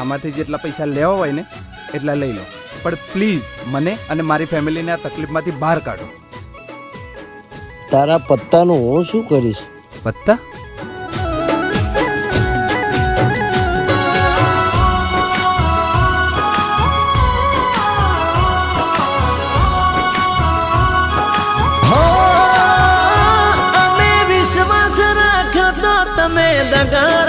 આમાંથી જેટલા પૈસા લેવા હોય ને એટલા લઈ લો, પણ પ્લીઝ મને અને મારી ફેમિલીને આ તકલીફમાંથી બહાર કાઢો. તારા પત્તાનું હું શું કરીશ? પત્તા? અમે વિશ્વાસ રાખ્યો તો તમે દગા